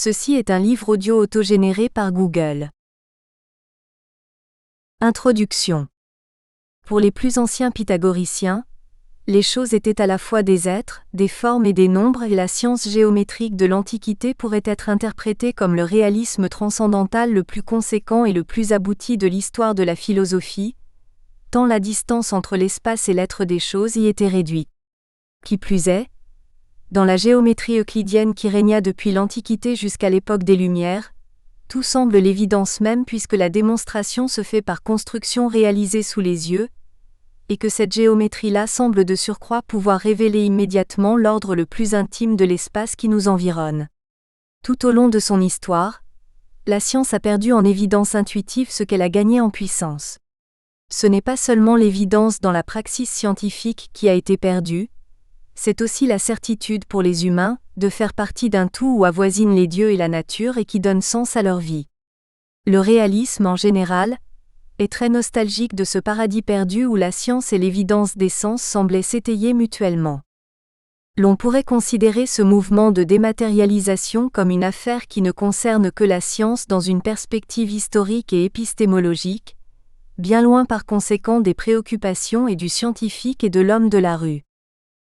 Ceci est un livre audio autogénéré par Google. Introduction. Pour les plus anciens pythagoriciens, les choses étaient à la fois des êtres, des formes et des nombres, et la science géométrique de l'Antiquité pourrait être interprétée comme le réalisme transcendantal le plus conséquent et le plus abouti de l'histoire de la philosophie, tant la distance entre l'espace et l'être des choses y était réduite. Qui plus est, dans la géométrie euclidienne qui régna depuis l'Antiquité jusqu'à l'époque des Lumières, tout semble l'évidence même puisque la démonstration se fait par construction réalisée sous les yeux, et que cette géométrie-là semble de surcroît pouvoir révéler immédiatement l'ordre le plus intime de l'espace qui nous environne. Tout au long de son histoire, la science a perdu en évidence intuitive ce qu'elle a gagné en puissance. Ce n'est pas seulement l'évidence dans la praxis scientifique qui a été perdue, c'est aussi la certitude pour les humains de faire partie d'un tout où avoisinent les dieux et la nature et qui donne sens à leur vie. Le réalisme en général est très nostalgique de ce paradis perdu où la science et l'évidence des sens semblaient s'étayer mutuellement. L'on pourrait considérer ce mouvement de dématérialisation comme une affaire qui ne concerne que la science dans une perspective historique et épistémologique, bien loin par conséquent des préoccupations et du scientifique et de l'homme de la rue.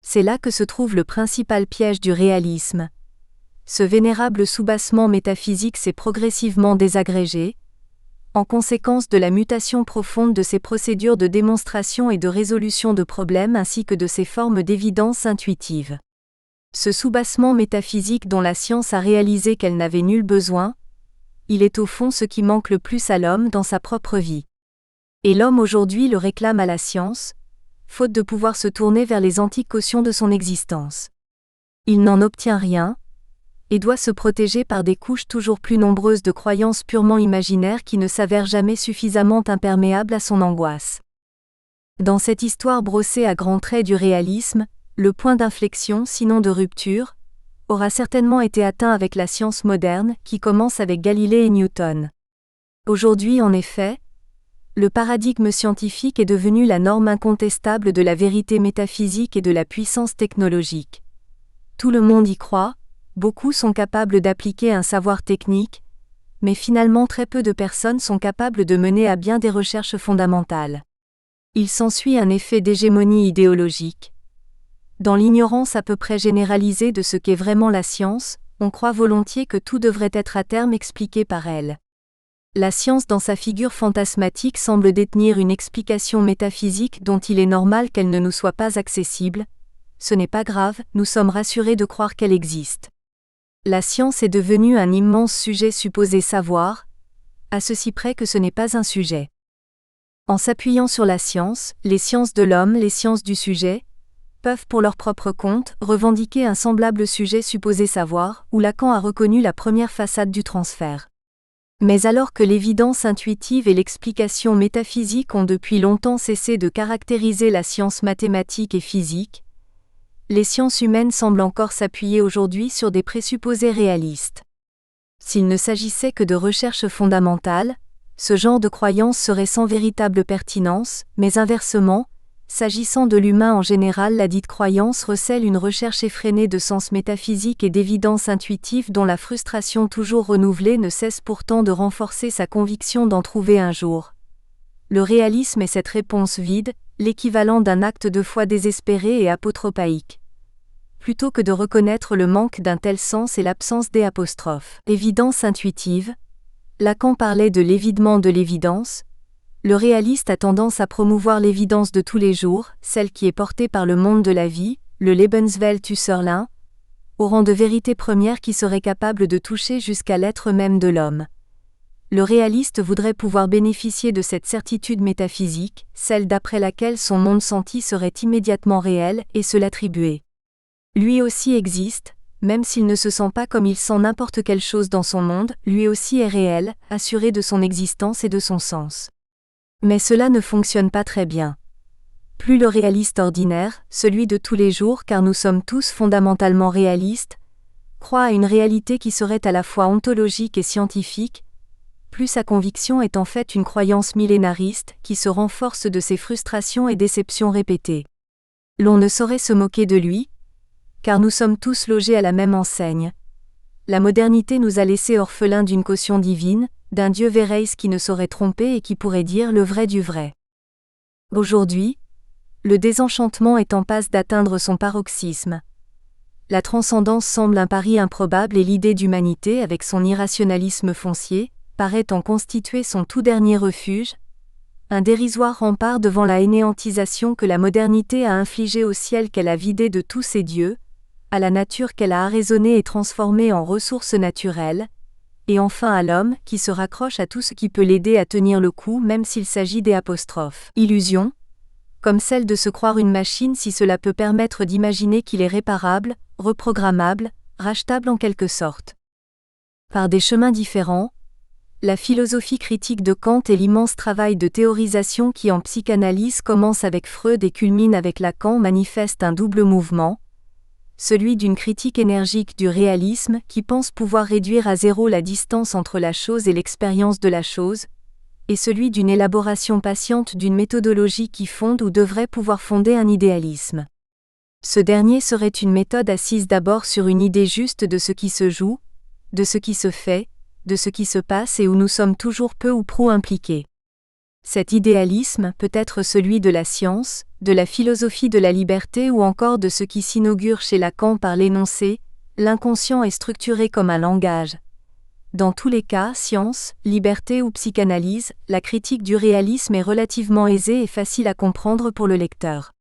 C'est là que se trouve le principal piège du réalisme. Ce vénérable soubassement métaphysique s'est progressivement désagrégé, en conséquence de la mutation profonde de ses procédures de démonstration et de résolution de problèmes ainsi que de ses formes d'évidence intuitive. Ce soubassement métaphysique dont la science a réalisé qu'elle n'avait nul besoin, il est au fond ce qui manque le plus à l'homme dans sa propre vie. Et l'homme aujourd'hui le réclame à la science, faute de pouvoir se tourner vers les antiques cautions de son existence. Il n'en obtient rien, et doit se protéger par des couches toujours plus nombreuses de croyances purement imaginaires qui ne s'avèrent jamais suffisamment imperméables à son angoisse. Dans cette histoire brossée à grands traits du réalisme, le point d'inflexion, sinon de rupture, aura certainement été atteint avec la science moderne, qui commence avec Galilée et Newton. Aujourd'hui, en effet, le paradigme scientifique est devenu la norme incontestable de la vérité métaphysique et de la puissance technologique. Tout le monde y croit, beaucoup sont capables d'appliquer un savoir technique, mais finalement très peu de personnes sont capables de mener à bien des recherches fondamentales. Il s'ensuit un effet d'hégémonie idéologique. Dans l'ignorance à peu près généralisée de ce qu'est vraiment la science, on croit volontiers que tout devrait être à terme expliqué par elle. La science dans sa figure fantasmatique semble détenir une explication métaphysique dont il est normal qu'elle ne nous soit pas accessible. Ce n'est pas grave, nous sommes rassurés de croire qu'elle existe. La science est devenue un immense sujet supposé savoir, à ceci près que ce n'est pas un sujet. En s'appuyant sur la science, les sciences de l'homme, les sciences du sujet, peuvent pour leur propre compte revendiquer un semblable sujet supposé savoir, où Lacan a reconnu la première façade du transfert. Mais alors que l'évidence intuitive et l'explication métaphysique ont depuis longtemps cessé de caractériser la science mathématique et physique, les sciences humaines semblent encore s'appuyer aujourd'hui sur des présupposés réalistes. S'il ne s'agissait que de recherches fondamentales, ce genre de croyance serait sans véritable pertinence, mais inversement, s'agissant de l'humain en général, la dite croyance recèle une recherche effrénée de sens métaphysique et d'évidence intuitive dont la frustration toujours renouvelée ne cesse pourtant de renforcer sa conviction d'en trouver un jour. Le réalisme est cette réponse vide, l'équivalent d'un acte de foi désespéré et apotropaïque. Plutôt que de reconnaître le manque d'un tel sens et l'absence évidence intuitive, Lacan parlait de l'évidement de l'évidence. Le réaliste a tendance à promouvoir l'évidence de tous les jours, celle qui est portée par le monde de la vie, le Lebenswelt Husserlin, au rang de vérité première qui serait capable de toucher jusqu'à l'être même de l'homme. Le réaliste voudrait pouvoir bénéficier de cette certitude métaphysique, celle d'après laquelle son monde senti serait immédiatement réel, et se l'attribuer. Lui aussi existe, même s'il ne se sent pas comme il sent n'importe quelle chose dans son monde, lui aussi est réel, assuré de son existence et de son sens. Mais cela ne fonctionne pas très bien. Plus le réaliste ordinaire, celui de tous les jours car nous sommes tous fondamentalement réalistes, croit à une réalité qui serait à la fois ontologique et scientifique, plus sa conviction est en fait une croyance millénariste qui se renforce de ses frustrations et déceptions répétées. L'on ne saurait se moquer de lui, car nous sommes tous logés à la même enseigne. la modernité nous a laissés orphelins d'une caution divine, d'un Dieu Véreis qui ne saurait tromper et qui pourrait dire le vrai du vrai. Aujourd'hui, le désenchantement est en passe d'atteindre son paroxysme. La transcendance semble un pari improbable et l'idée d'humanité, avec son irrationalisme foncier, paraît en constituer son tout dernier refuge, un dérisoire rempart devant la anéantisation que la modernité a infligée au ciel qu'elle a vidé de tous ses dieux, à la nature qu'elle a arraisonnée et transformée en ressources naturelles, et enfin à l'homme qui se raccroche à tout ce qui peut l'aider à tenir le coup même s'il s'agit des illusions, comme celle de se croire une machine si cela peut permettre d'imaginer qu'il est réparable, reprogrammable, rachetable en quelque sorte. Par des chemins différents, la philosophie critique de Kant et l'immense travail de théorisation qui en psychanalyse commence avec Freud et culmine avec Lacan manifeste un double mouvement, celui d'une critique énergique du réalisme qui pense pouvoir réduire à zéro la distance entre la chose et l'expérience de la chose, et celui d'une élaboration patiente d'une méthodologie qui fonde ou devrait pouvoir fonder un idéalisme. Ce dernier serait une méthode assise d'abord sur une idée juste de ce qui se joue, de ce qui se fait, de ce qui se passe et où nous sommes toujours peu ou prou impliqués. Cet idéalisme peut être celui de la science, de la philosophie de la liberté ou encore de ce qui s'inaugure chez Lacan par l'énoncé « l'inconscient est structuré comme un langage ». Dans tous les cas, science, liberté ou psychanalyse, la critique du réalisme est relativement aisée et facile à comprendre pour le lecteur.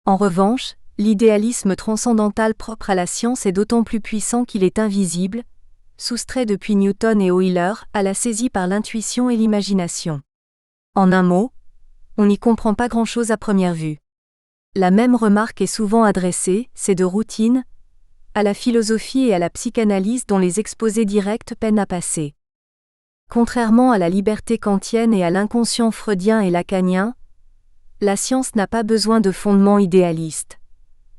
En revanche, l'idéalisme transcendantal propre à la science est d'autant plus puissant qu'il est invisible, soustrait depuis Newton et Euler à la saisie par l'intuition et l'imagination. En un mot, on n'y comprend pas grand-chose à première vue. La même remarque est souvent adressée, c'est de routine, à la philosophie et à la psychanalyse dont les exposés directs peinent à passer. Contrairement à la liberté kantienne et à l'inconscient freudien et lacanien, la science n'a pas besoin de fondements idéalistes.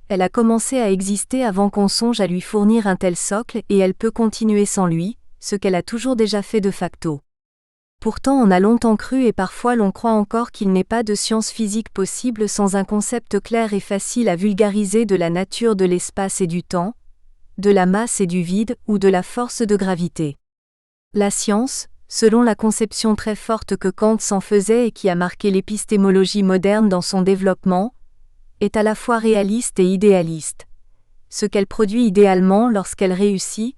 Elle a commencé à exister avant qu'on songe à lui fournir un tel socle et elle peut continuer sans lui, ce qu'elle a toujours déjà fait de facto. Pourtant on a longtemps cru et parfois l'on croit encore qu'il n'est pas de science physique possible sans un concept clair et facile à vulgariser de la nature de l'espace et du temps, de la masse et du vide ou de la force de gravité. La science, selon la conception très forte que Kant s'en faisait et qui a marqué l'épistémologie moderne dans son développement, est à la fois réaliste et idéaliste. Ce qu'elle produit idéalement lorsqu'elle réussit,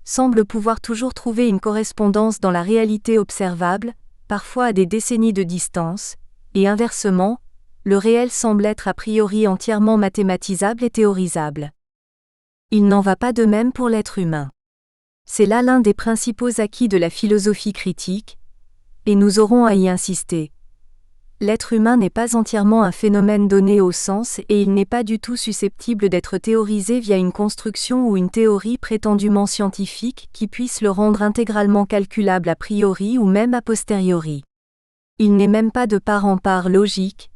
semble pouvoir toujours trouver une correspondance dans la réalité observable, parfois à des décennies de distance, et inversement, le réel semble être a priori entièrement mathématisable et théorisable. Il n'en va pas de même pour l'être humain. C'est là l'un des principaux acquis de la philosophie critique, et nous aurons à y insister. L'être humain n'est pas entièrement un phénomène donné au sens et il n'est pas du tout susceptible d'être théorisé via une construction ou une théorie prétendument scientifique qui puisse le rendre intégralement calculable a priori ou même a posteriori. Il n'est même pas de part en part logique,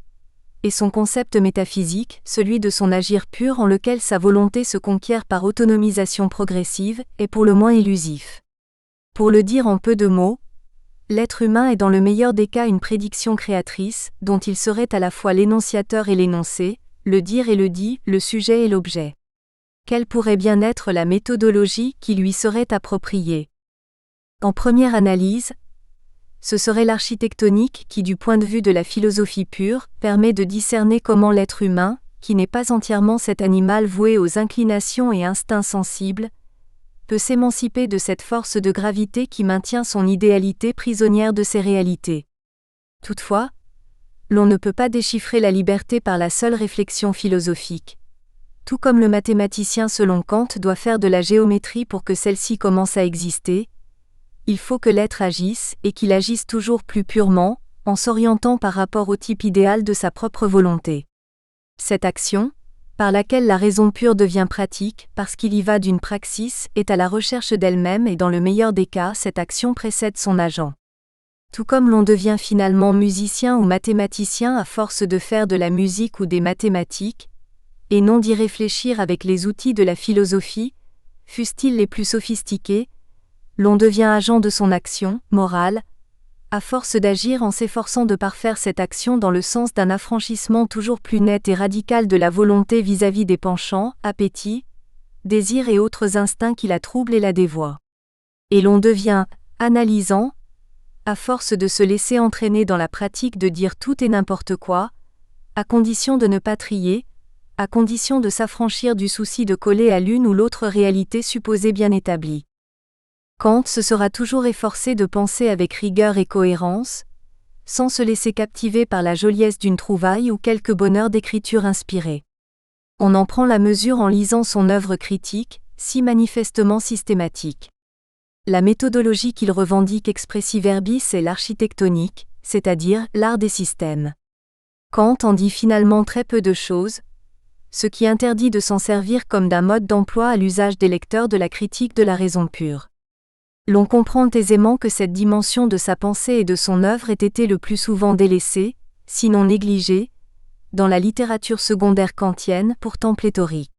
et son concept métaphysique, celui de son agir pur en lequel sa volonté se conquiert par autonomisation progressive, est pour le moins élusif. Pour le dire en peu de mots, l'être humain est dans le meilleur des cas une prédiction créatrice, dont il serait à la fois l'énonciateur et l'énoncé, le dire et le dit, le sujet et l'objet. Quelle pourrait bien être la méthodologie qui lui serait appropriée? En première analyse, ce serait l'architectonique qui, du point de vue de la philosophie pure, permet de discerner comment l'être humain, qui n'est pas entièrement cet animal voué aux inclinations et instincts sensibles, peut s'émanciper de cette force de gravité qui maintient son idéalité prisonnière de ses réalités. Toutefois, l'on ne peut pas déchiffrer la liberté par la seule réflexion philosophique. Tout comme le mathématicien selon Kant doit faire de la géométrie pour que celle-ci commence à exister, il faut que l'être agisse et qu'il agisse toujours plus purement, en s'orientant par rapport au type idéal de sa propre volonté. Cette action, par laquelle la raison pure devient pratique, parce qu'il y va d'une praxis, est à la recherche d'elle-même et dans le meilleur des cas, cette action précède son agent. Tout comme l'on devient finalement musicien ou mathématicien à force de faire de la musique ou des mathématiques, et non d'y réfléchir avec les outils de la philosophie, fussent-ils les plus sophistiqués, l'on devient agent de son action, morale, à force d'agir en s'efforçant de parfaire cette action dans le sens d'un affranchissement toujours plus net et radical de la volonté vis-à-vis des penchants, appétits, désirs et autres instincts qui la troublent et la dévoient. Et l'on devient analysant, à force de se laisser entraîner dans la pratique de dire tout et n'importe quoi, à condition de ne pas trier, à condition de s'affranchir du souci de coller à l'une ou l'autre réalité supposée bien établie. Kant se sera toujours efforcé de penser avec rigueur et cohérence, sans se laisser captiver par la joliesse d'une trouvaille ou quelque bonheur d'écriture inspirée. On en prend la mesure en lisant son œuvre critique, si manifestement systématique. La méthodologie qu'il revendique expressi verbis est l'architectonique, c'est-à-dire l'art des systèmes. Kant en dit finalement très peu de choses, ce qui interdit de s'en servir comme d'un mode d'emploi à l'usage des lecteurs de la critique de la raison pure. L'on comprend aisément que cette dimension de sa pensée et de son œuvre ait été le plus souvent délaissée, sinon négligée, dans la littérature secondaire kantienne pourtant pléthorique.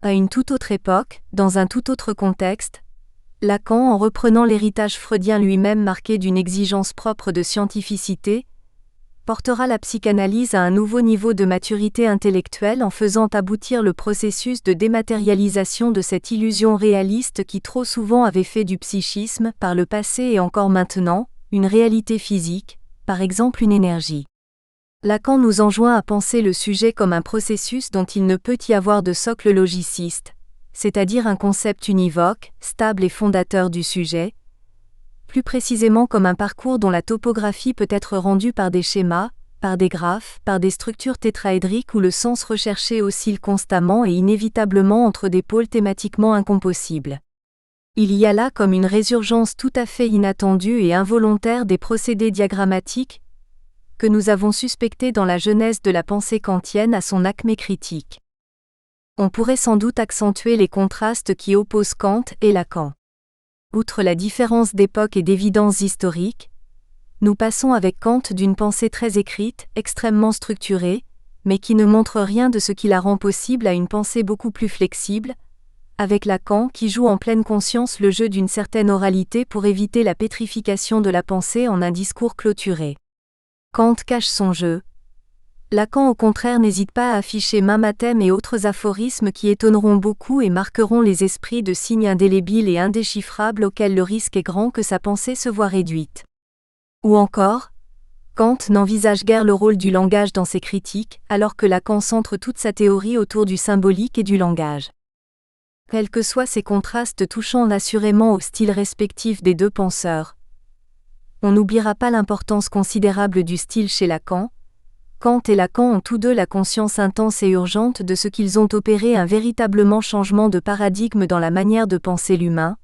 À une toute autre époque, dans un tout autre contexte, Lacan, en reprenant l'héritage freudien lui-même marqué d'une exigence propre de scientificité, portera la psychanalyse à un nouveau niveau de maturité intellectuelle en faisant aboutir le processus de dématérialisation de cette illusion réaliste qui trop souvent avait fait du psychisme, par le passé et encore maintenant, une réalité physique, par exemple une énergie. Lacan nous enjoint à penser le sujet comme un processus dont il ne peut y avoir de socle logiciste, c'est-à-dire un concept univoque, stable et fondateur du sujet, plus précisément comme un parcours dont la topographie peut être rendue par des schémas, par des graphes, par des structures tétraédriques où le sens recherché oscille constamment et inévitablement entre des pôles thématiquement incompossibles. Il y a là comme une résurgence tout à fait inattendue et involontaire des procédés diagrammatiques que nous avons suspectés dans la genèse de la pensée kantienne à son acmé critique. On pourrait sans doute accentuer les contrastes qui opposent Kant et Lacan. Outre la différence d'époque et d'évidence historique, nous passons avec Kant d'une pensée très écrite, extrêmement structurée, mais qui ne montre rien de ce qui la rend possible à une pensée beaucoup plus flexible, avec Lacan qui joue en pleine conscience le jeu d'une certaine oralité pour éviter la pétrification de la pensée en un discours clôturé. Kant cache son jeu. Lacan au contraire n'hésite pas à afficher mammathème et autres aphorismes qui étonneront beaucoup et marqueront les esprits de signes indélébiles et indéchiffrables auxquels le risque est grand que sa pensée se voie réduite. Ou encore, Kant n'envisage guère le rôle du langage dans ses critiques, alors que Lacan centre toute sa théorie autour du symbolique et du langage. Quels que soient ces contrastes touchant assurément au style respectif des deux penseurs, on n'oubliera pas l'importance considérable du style chez Lacan. Kant et Lacan ont tous deux la conscience intense et urgente de ce qu'ils ont opéré un véritablement changement de paradigme dans la manière de penser l'humain.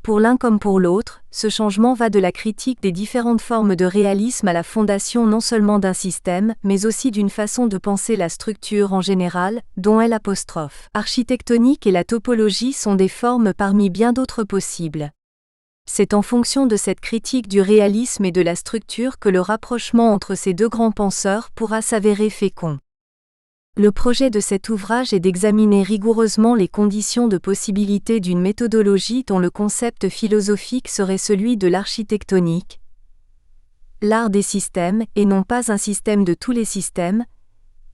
Pour l'un comme pour l'autre, ce changement va de la critique des différentes formes de réalisme à la fondation non seulement d'un système, mais aussi d'une façon de penser la structure en général, dont l'architectonique et la topologie sont des formes parmi bien d'autres possibles. C'est en fonction de cette critique du réalisme et de la structure que le rapprochement entre ces deux grands penseurs pourra s'avérer fécond. Le projet de cet ouvrage est d'examiner rigoureusement les conditions de possibilité d'une méthodologie dont le concept philosophique serait celui de l'architectonique, l'art des systèmes et non pas un système de tous les systèmes,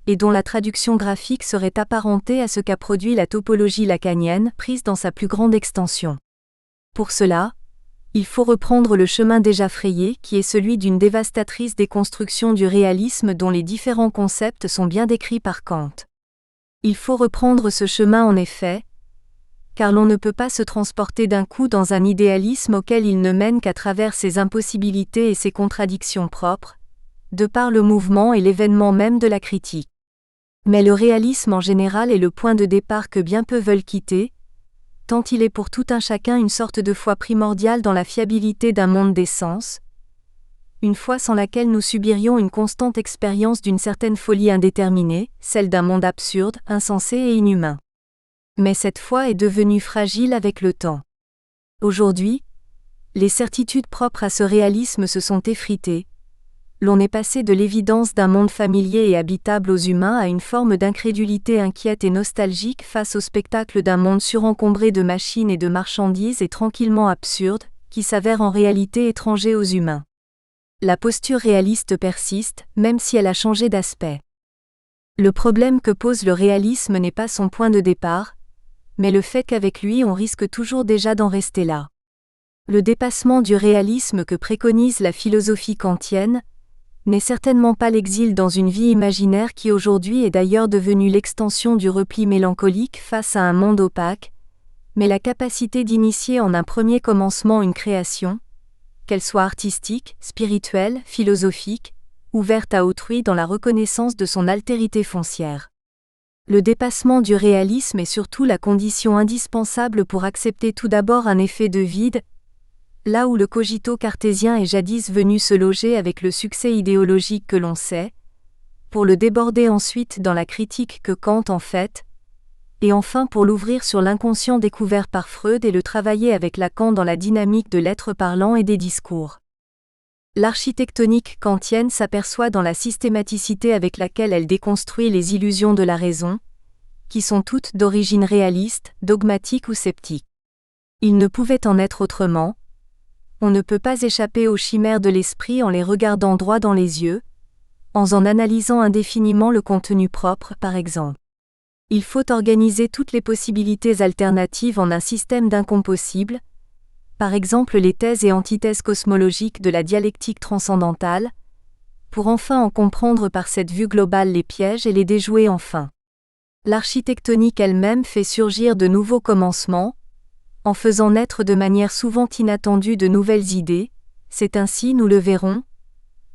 et dont la traduction graphique serait apparentée à ce qu'a produit la topologie lacanienne prise dans sa plus grande extension. Pour cela, il faut reprendre le chemin déjà frayé qui est celui d'une dévastatrice déconstruction du réalisme dont les différents concepts sont bien décrits par Kant. Il faut reprendre ce chemin en effet, car l'on ne peut pas se transporter d'un coup dans un idéalisme auquel il ne mène qu'à travers ses impossibilités et ses contradictions propres, de par le mouvement et l'événement même de la critique. Mais le réalisme en général est le point de départ que bien peu veulent quitter, tant il est pour tout un chacun une sorte de foi primordiale dans la fiabilité d'un monde des sens, une foi sans laquelle nous subirions une constante expérience d'une certaine folie indéterminée, celle d'un monde absurde, insensé et inhumain. Mais cette foi est devenue fragile avec le temps. Aujourd'hui, les certitudes propres à ce réalisme se sont effritées. L'on est passé de l'évidence d'un monde familier et habitable aux humains à une forme d'incrédulité inquiète et nostalgique face au spectacle d'un monde surencombré de machines et de marchandises et tranquillement absurde, qui s'avère en réalité étranger aux humains. La posture réaliste persiste, même si elle a changé d'aspect. Le problème que pose le réalisme n'est pas son point de départ, mais le fait qu'avec lui on risque toujours déjà d'en rester là. Le dépassement du réalisme que préconise la philosophie kantienne n'est certainement pas l'exil dans une vie imaginaire qui aujourd'hui est d'ailleurs devenue l'extension du repli mélancolique face à un monde opaque, mais la capacité d'initier en un premier commencement une création, qu'elle soit artistique, spirituelle, philosophique, ouverte à autrui dans la reconnaissance de son altérité foncière. Le dépassement du réalisme est surtout la condition indispensable pour accepter tout d'abord un effet de vide, là où le cogito cartésien est jadis venu se loger avec le succès idéologique que l'on sait, pour le déborder ensuite dans la critique que Kant en fait, et enfin pour l'ouvrir sur l'inconscient découvert par Freud et le travailler avec Lacan dans la dynamique de l'être parlant et des discours. L'architectonique kantienne s'aperçoit dans la systématicité avec laquelle elle déconstruit les illusions de la raison, qui sont toutes d'origine réaliste, dogmatique ou sceptique. Il ne pouvait en être autrement. On ne peut pas échapper aux chimères de l'esprit en les regardant droit dans les yeux, en analysant indéfiniment le contenu propre par exemple. Il faut organiser toutes les possibilités alternatives en un système d'incompossibles, par exemple les thèses et antithèses cosmologiques de la dialectique transcendantale, pour enfin en comprendre par cette vue globale les pièges et les déjouer enfin. L'architectonique elle-même fait surgir de nouveaux commencements, en faisant naître de manière souvent inattendue de nouvelles idées. C'est ainsi, nous le verrons,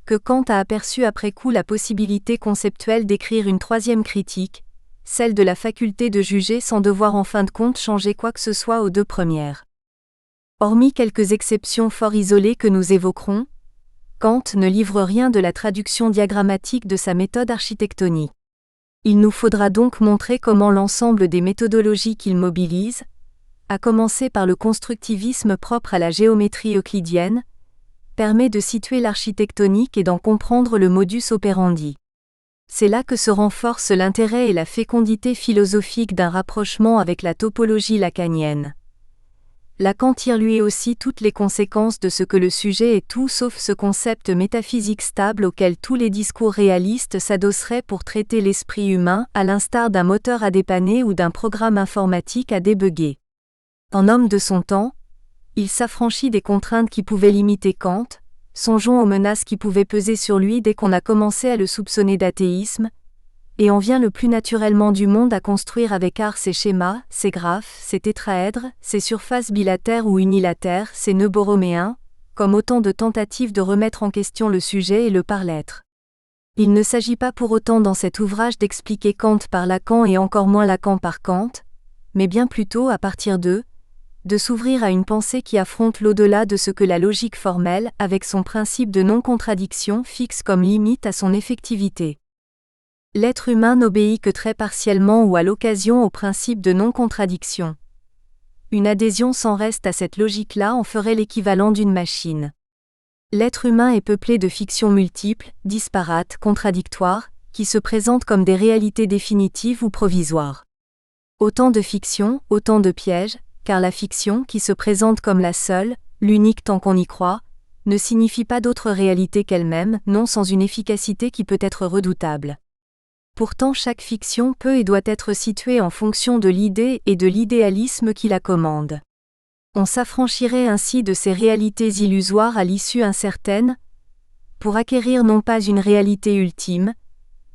que Kant a aperçu après coup la possibilité conceptuelle d'écrire une troisième critique, celle de la faculté de juger sans devoir en fin de compte changer quoi que ce soit aux deux premières. Hormis quelques exceptions fort isolées que nous évoquerons, Kant ne livre rien de la traduction diagrammatique de sa méthode architectonique. Il nous faudra donc montrer comment l'ensemble des méthodologies qu'il mobilise, à commencer par le constructivisme propre à la géométrie euclidienne, permet de situer l'architectonique et d'en comprendre le modus operandi. C'est là que se renforce l'intérêt et la fécondité philosophique d'un rapprochement avec la topologie lacanienne. Lacan tire lui aussi toutes les conséquences de ce que le sujet est tout sauf ce concept métaphysique stable auquel tous les discours réalistes s'adosseraient pour traiter l'esprit humain, à l'instar d'un moteur à dépanner ou d'un programme informatique à débugger. En homme de son temps, il s'affranchit des contraintes qui pouvaient limiter Kant, songeons aux menaces qui pouvaient peser sur lui dès qu'on a commencé à le soupçonner d'athéisme, et en vient le plus naturellement du monde à construire avec art ses schémas, ses graphes, ses tétraèdres, ses surfaces bilatères ou unilatères, ses nœuds borroméens, comme autant de tentatives de remettre en question le sujet et le par-l'être. Il ne s'agit pas pour autant dans cet ouvrage d'expliquer Kant par Lacan et encore moins Lacan par Kant, mais bien plutôt à partir de s'ouvrir à une pensée qui affronte l'au-delà de ce que la logique formelle, avec son principe de non-contradiction, fixe comme limite à son effectivité. L'être humain n'obéit que très partiellement ou à l'occasion au principe de non-contradiction. Une adhésion sans reste à cette logique-là en ferait l'équivalent d'une machine. L'être humain est peuplé de fictions multiples, disparates, contradictoires, qui se présentent comme des réalités définitives ou provisoires. Autant de fictions, autant de pièges, car la fiction, qui se présente comme la seule, l'unique tant qu'on y croit, ne signifie pas d'autre réalité qu'elle-même, non sans une efficacité qui peut être redoutable. Pourtant chaque fiction peut et doit être située en fonction de l'idée et de l'idéalisme qui la commande. On s'affranchirait ainsi de ces réalités illusoires à l'issue incertaine, pour acquérir non pas une réalité ultime,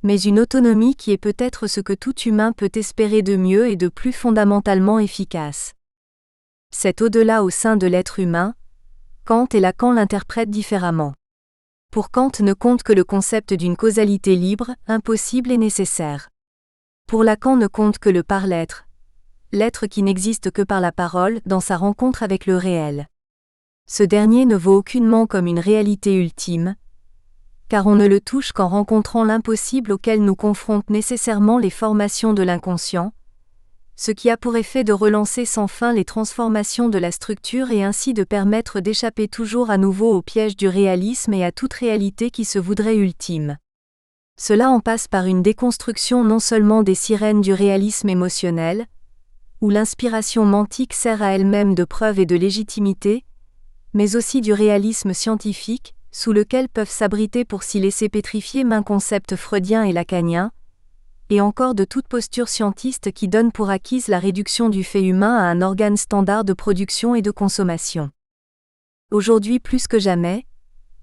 mais une autonomie qui est peut-être ce que tout humain peut espérer de mieux et de plus fondamentalement efficace. Cet au-delà au sein de l'être humain, Kant et Lacan l'interprètent différemment. Pour Kant ne compte que le concept d'une causalité libre, impossible et nécessaire. Pour Lacan ne compte que le par-l'être, l'être qui n'existe que par la parole dans sa rencontre avec le réel. Ce dernier ne vaut aucunement comme une réalité ultime, car on ne le touche qu'en rencontrant l'impossible auquel nous confrontent nécessairement les formations de l'inconscient, ce qui a pour effet de relancer sans fin les transformations de la structure et ainsi de permettre d'échapper toujours à nouveau au piège du réalisme et à toute réalité qui se voudrait ultime. Cela en passe par une déconstruction non seulement des sirènes du réalisme émotionnel, où l'inspiration mantique sert à elle-même de preuve et de légitimité, mais aussi du réalisme scientifique, sous lequel peuvent s'abriter pour s'y laisser pétrifier maints concepts freudiens et lacaniens, et encore de toute posture scientiste qui donne pour acquise la réduction du fait humain à un organe standard de production et de consommation. Aujourd'hui plus que jamais,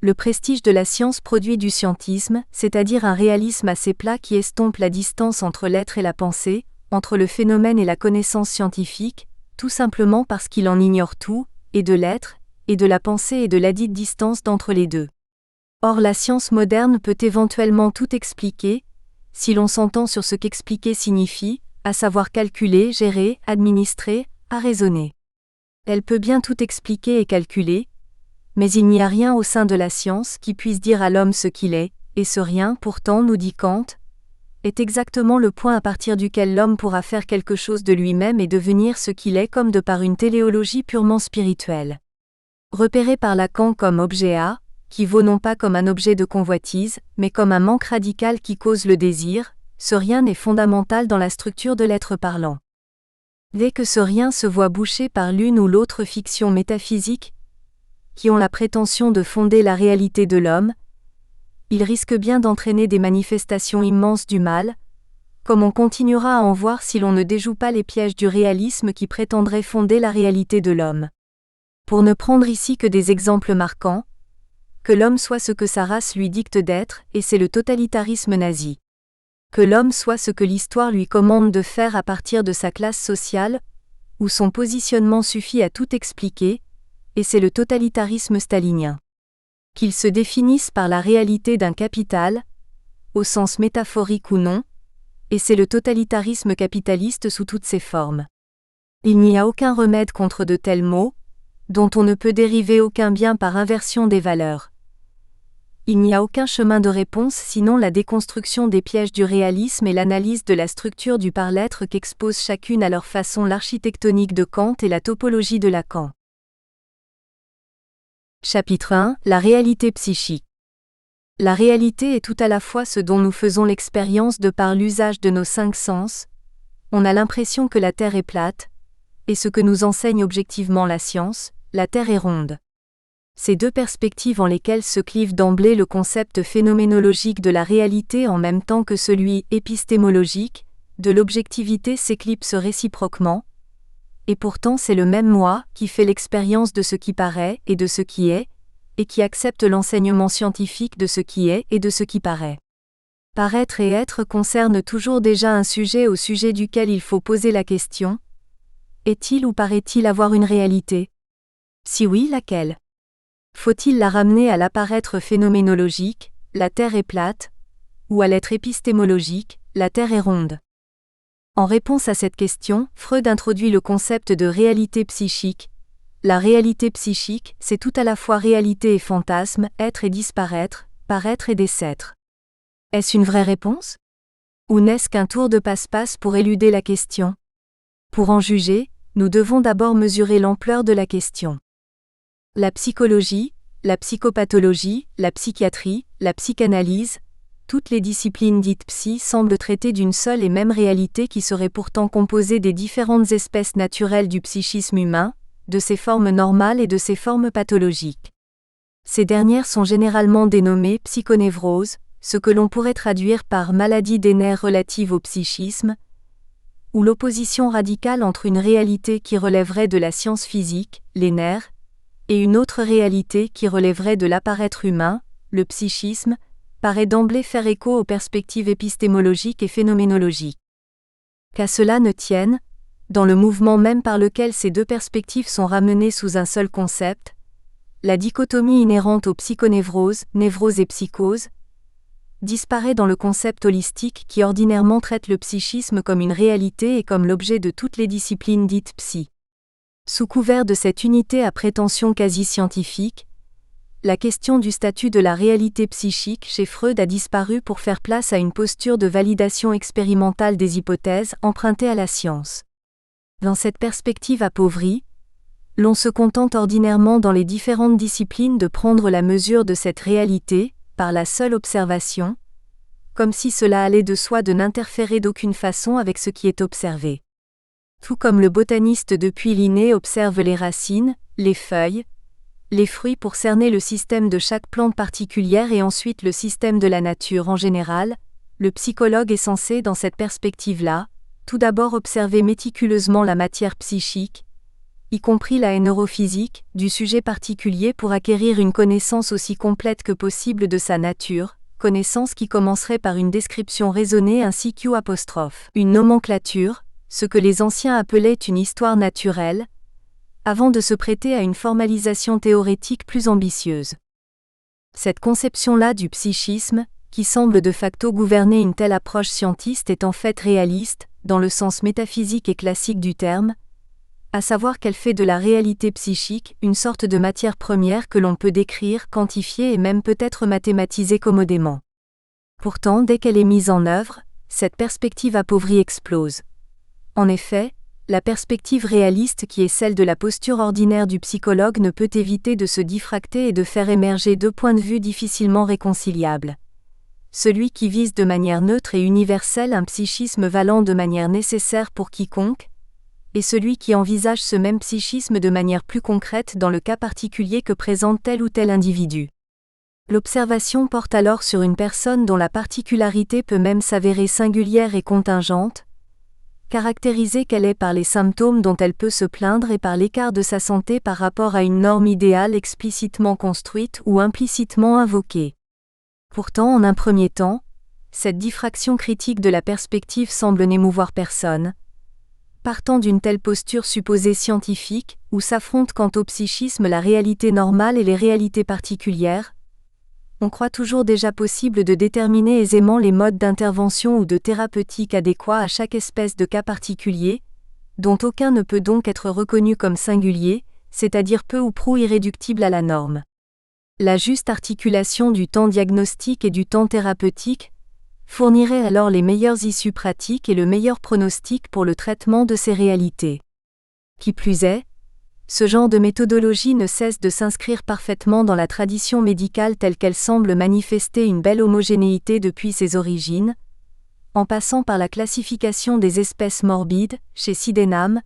le prestige de la science produit du scientisme, c'est-à-dire un réalisme assez plat qui estompe la distance entre l'être et la pensée, entre le phénomène et la connaissance scientifique, tout simplement parce qu'il en ignore tout, et de l'être, et de la pensée et de ladite distance d'entre les deux. Or la science moderne peut éventuellement tout expliquer, si l'on s'entend sur ce qu'expliquer signifie, à savoir calculer, gérer, administrer, à raisonner. Elle peut bien tout expliquer et calculer, mais il n'y a rien au sein de la science qui puisse dire à l'homme ce qu'il est, et ce rien, pourtant, nous dit Kant, est exactement le point à partir duquel l'homme pourra faire quelque chose de lui-même et devenir ce qu'il est comme de par une téléologie purement spirituelle. Repéré par Lacan comme objet A, qui vaut non pas comme un objet de convoitise, mais comme un manque radical qui cause le désir, ce rien est fondamental dans la structure de l'être parlant. Dès que ce rien se voit bouché par l'une ou l'autre fiction métaphysique, qui ont la prétention de fonder la réalité de l'homme, il risque bien d'entraîner des manifestations immenses du mal, comme on continuera à en voir si l'on ne déjoue pas les pièges du réalisme qui prétendrait fonder la réalité de l'homme. Pour ne prendre ici que des exemples marquants, que l'homme soit ce que sa race lui dicte d'être, et c'est le totalitarisme nazi. Que l'homme soit ce que l'histoire lui commande de faire à partir de sa classe sociale, où son positionnement suffit à tout expliquer, et c'est le totalitarisme stalinien. Qu'il se définisse par la réalité d'un capital, au sens métaphorique ou non, et c'est le totalitarisme capitaliste sous toutes ses formes. Il n'y a aucun remède contre de tels maux, dont on ne peut dériver aucun bien par inversion des valeurs. Il n'y a aucun chemin de réponse sinon la déconstruction des pièges du réalisme et l'analyse de la structure du par-l'être qu'exposent chacune à leur façon l'architectonique de Kant et la topologie de Lacan. Chapitre 1 – La réalité psychique. La réalité est tout à la fois ce dont nous faisons l'expérience de par l'usage de nos 5 sens. On a l'impression que la Terre est plate, et ce que nous enseigne objectivement la science, la Terre est ronde. Ces deux perspectives en lesquelles se clive d'emblée le concept phénoménologique de la réalité en même temps que celui épistémologique, de l'objectivité s'éclipsent réciproquement, et pourtant c'est le même moi qui fait l'expérience de ce qui paraît et de ce qui est, et qui accepte l'enseignement scientifique de ce qui est et de ce qui paraît. Paraître et être concernent toujours déjà un sujet au sujet duquel il faut poser la question : est-il ou paraît-il avoir une réalité ? Si oui, laquelle ? Faut-il la ramener à l'apparaître phénoménologique, la Terre est plate, ou à l'être épistémologique, la Terre est ronde ? En réponse à cette question, Freud introduit le concept de réalité psychique. La réalité psychique, c'est tout à la fois réalité et fantasme, être et disparaître, paraître et décêtre. Est-ce une vraie réponse ? Ou n'est-ce qu'un tour de passe-passe pour éluder la question ? Pour en juger, nous devons d'abord mesurer l'ampleur de la question. La psychologie, la psychopathologie, la psychiatrie, la psychanalyse, toutes les disciplines dites psy semblent traiter d'une seule et même réalité qui serait pourtant composée des différentes espèces naturelles du psychisme humain, de ses formes normales et de ses formes pathologiques. Ces dernières sont généralement dénommées psychonévroses, ce que l'on pourrait traduire par maladie des nerfs relative au psychisme, ou l'opposition radicale entre une réalité qui relèverait de la science physique, les nerfs, et une autre réalité qui relèverait de l'apparaître humain, le psychisme, paraît d'emblée faire écho aux perspectives épistémologiques et phénoménologiques. Qu'à cela ne tienne, dans le mouvement même par lequel ces deux perspectives sont ramenées sous un seul concept, la dichotomie inhérente aux psychonévroses, névroses et psychoses, disparaît dans le concept holistique qui ordinairement traite le psychisme comme une réalité et comme l'objet de toutes les disciplines dites psy. Sous couvert de cette unité à prétention quasi scientifique, la question du statut de la réalité psychique chez Freud a disparu pour faire place à une posture de validation expérimentale des hypothèses empruntées à la science. Dans cette perspective appauvrie, l'on se contente ordinairement dans les différentes disciplines de prendre la mesure de cette réalité, par la seule observation, comme si cela allait de soi de n'interférer d'aucune façon avec ce qui est observé. Tout comme le botaniste depuis l'inné observe les racines, les feuilles, les fruits pour cerner le système de chaque plante particulière et ensuite le système de la nature en général, le psychologue est censé, dans cette perspective-là, tout d'abord observer méticuleusement la matière psychique, y compris la neurophysique, du sujet particulier pour acquérir une connaissance aussi complète que possible de sa nature, connaissance qui commencerait par une description raisonnée ainsi qu'une nomenclature, ce que les anciens appelaient une histoire naturelle, avant de se prêter à une formalisation théorétique plus ambitieuse. Cette conception-là du psychisme, qui semble de facto gouverner une telle approche scientiste, est en fait réaliste, dans le sens métaphysique et classique du terme, à savoir qu'elle fait de la réalité psychique une sorte de matière première que l'on peut décrire, quantifier et même peut-être mathématiser commodément. Pourtant, dès qu'elle est mise en œuvre, cette perspective appauvrie explose. En effet, la perspective réaliste qui est celle de la posture ordinaire du psychologue ne peut éviter de se diffracter et de faire émerger deux points de vue difficilement réconciliables. Celui qui vise de manière neutre et universelle un psychisme valant de manière nécessaire pour quiconque, et celui qui envisage ce même psychisme de manière plus concrète dans le cas particulier que présente tel ou tel individu. L'observation porte alors sur une personne dont la particularité peut même s'avérer singulière et contingente, caractérisée qu'elle est par les symptômes dont elle peut se plaindre et par l'écart de sa santé par rapport à une norme idéale explicitement construite ou implicitement invoquée. Pourtant, en un premier temps, cette diffraction critique de la perspective semble n'émouvoir personne. Partant d'une telle posture supposée scientifique, où s'affrontent quant au psychisme la réalité normale et les réalités particulières, on croit toujours déjà possible de déterminer aisément les modes d'intervention ou de thérapeutique adéquats à chaque espèce de cas particulier, dont aucun ne peut donc être reconnu comme singulier, c'est-à-dire peu ou prou irréductible à la norme. La juste articulation du temps diagnostique et du temps thérapeutique fournirait alors les meilleures issues pratiques et le meilleur pronostic pour le traitement de ces réalités. Qui plus est, ce genre de méthodologie ne cesse de s'inscrire parfaitement dans la tradition médicale telle qu'elle semble manifester une belle homogénéité depuis ses origines, en passant par la classification des espèces morbides, chez Sydenham,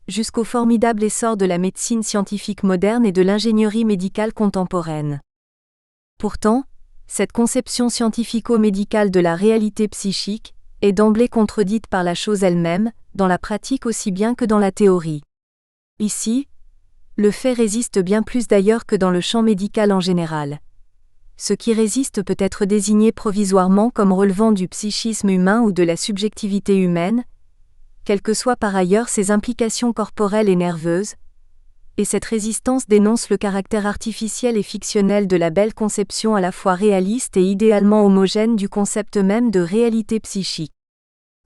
jusqu'au formidable essor de la médecine scientifique moderne et de l'ingénierie médicale contemporaine. Pourtant, cette conception scientifico-médicale de la réalité psychique est d'emblée contredite par la chose elle-même, dans la pratique aussi bien que dans la théorie. Ici, le fait résiste bien plus d'ailleurs que dans le champ médical en général. Ce qui résiste peut être désigné provisoirement comme relevant du psychisme humain ou de la subjectivité humaine, quelles que soient par ailleurs ses implications corporelles et nerveuses, et cette résistance dénonce le caractère artificiel et fictionnel de la belle conception à la fois réaliste et idéalement homogène du concept même de réalité psychique.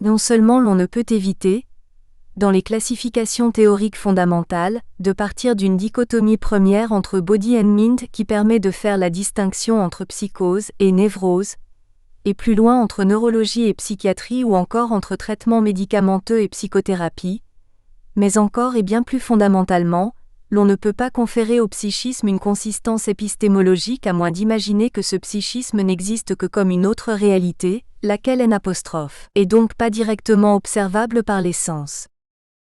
Non seulement l'on ne peut éviter, dans les classifications théoriques fondamentales, de partir d'une dichotomie première entre body and mind qui permet de faire la distinction entre psychose et névrose, et plus loin entre neurologie et psychiatrie ou encore entre traitement médicamenteux et psychothérapie, mais encore et bien plus fondamentalement, l'on ne peut pas conférer au psychisme une consistance épistémologique à moins d'imaginer que ce psychisme n'existe que comme une autre réalité, laquelle est donc pas directement observable par les sens.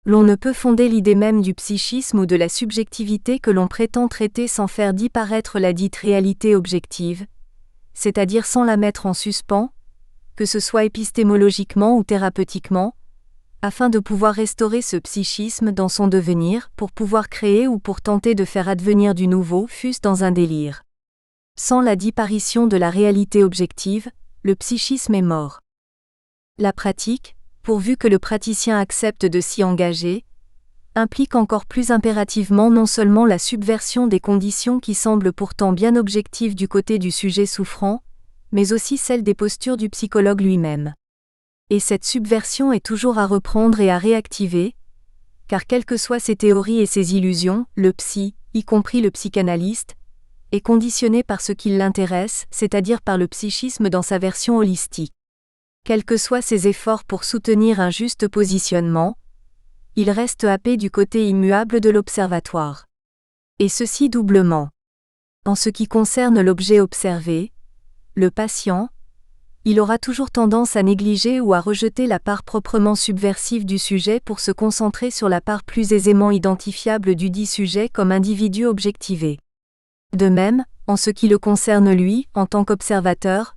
L'on ne peut fonder l'idée même du psychisme ou de la subjectivité que l'on prétend traiter sans faire d'y paraître la dite réalité objective, c'est-à-dire sans la mettre en suspens, que ce soit épistémologiquement ou thérapeutiquement, afin de pouvoir restaurer ce psychisme dans son devenir, pour pouvoir créer ou pour tenter de faire advenir du nouveau, fût-ce dans un délire. Sans la disparition de la réalité objective, le psychisme est mort. La pratique, pourvu que le praticien accepte de s'y engager, implique encore plus impérativement non seulement la subversion des conditions qui semblent pourtant bien objectives du côté du sujet souffrant, mais aussi celle des postures du psychologue lui-même. Et cette subversion est toujours à reprendre et à réactiver, car quelles que soient ses théories et ses illusions, le psy, y compris le psychanalyste, est conditionné par ce qui l'intéresse, c'est-à-dire par le psychisme dans sa version holistique. Quels que soient ses efforts pour soutenir un juste positionnement, il reste happé du côté immuable de l'observatoire. Et ceci doublement. En ce qui concerne l'objet observé, le patient, il aura toujours tendance à négliger ou à rejeter la part proprement subversive du sujet pour se concentrer sur la part plus aisément identifiable du dit sujet comme individu objectivé. De même, en ce qui le concerne lui, en tant qu'observateur,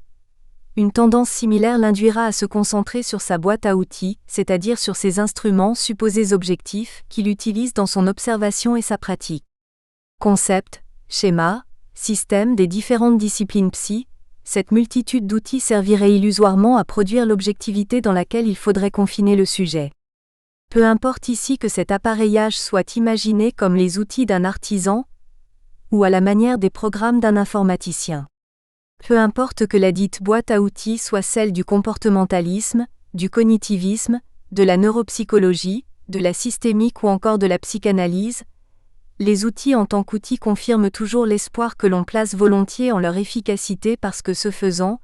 une tendance similaire l'induira à se concentrer sur sa boîte à outils, c'est-à-dire sur ses instruments supposés objectifs qu'il utilise dans son observation et sa pratique. Concepts, schémas, systèmes des différentes disciplines psy, cette multitude d'outils servirait illusoirement à produire l'objectivité dans laquelle il faudrait confiner le sujet. Peu importe ici que cet appareillage soit imaginé comme les outils d'un artisan, ou à la manière des programmes d'un informaticien. Peu importe que la dite boîte à outils soit celle du comportementalisme, du cognitivisme, de la neuropsychologie, de la systémique ou encore de la psychanalyse, les outils en tant qu'outils confirment toujours l'espoir que l'on place volontiers en leur efficacité parce que ce faisant,